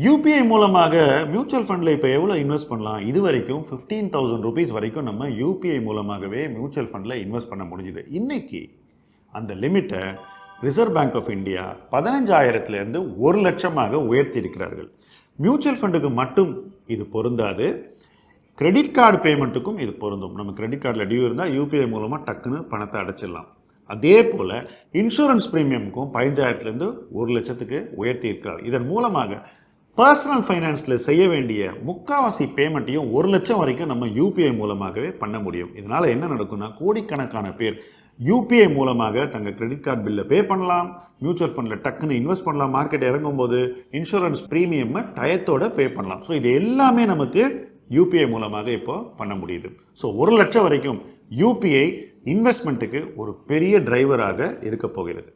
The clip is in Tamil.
யூபிஐ மூலமாக மியூச்சுவல் ஃபண்டில் இப்போ எவ்வளோ இன்வெஸ்ட் பண்ணலாம்? இது வரைக்கும் 15,000 ருபீஸ் வரைக்கும் நம்ம யூபிஐ மூலமாகவே மியூச்சுவல் ஃபண்டில் இன்வெஸ்ட் பண்ண முடிஞ்சுது. இன்னைக்கு அந்த லிமிட்டை ரிசர்வ் பேங்க் ஆஃப் இந்தியா 15,000லேருந்து 1,00,000 உயர்த்தி இருக்கிறார்கள். மியூச்சுவல் ஃபண்டுக்கு மட்டும் இது பொருந்தாது, கிரெடிட் கார்டு பேமெண்ட்டுக்கும் இது பொருந்தும். நம்ம கிரெடிட் கார்டில் டியூ இருந்தால் யூபிஐ மூலமாக டக்குன்னு பணத்தை அடைச்சிடலாம். அதே போல் இன்சூரன்ஸ் ப்ரீமியமுக்கும் 15,000லேருந்து 1,00,000க்கு உயர்த்தி இருக்கிறார். இதன் மூலமாக பர்சனல் ஃபைனான்ஸில் செய்ய வேண்டிய முக்காவாசி பேமெண்ட்டையும் 1,00,000 வரைக்கும் நம்ம யூபிஐ மூலமாகவே பண்ண முடியும். இதனால் என்ன நடக்கும்னா, கோடிக்கணக்கான பேர் யூபிஐ மூலமாக தங்கள் கிரெடிட் கார்டு பில்லை பே பண்ணலாம், மியூச்சுவல் ஃபண்டில் டக்குன்னு இன்வெஸ்ட் பண்ணலாம், மார்க்கெட் இறங்கும்போது இன்சூரன்ஸ் ப்ரீமியம் டயத்தோட பே பண்ணலாம். ஸோ இது எல்லாமே நமக்கு யூபிஐ மூலமாக இப்போ பண்ண முடியுது. ஸோ 1,00,000 வரைக்கும் யூபிஐ இன்வெஸ்ட்மெண்ட்டுக்கு ஒரு பெரிய டிரைவராக இருக்க போகிறது.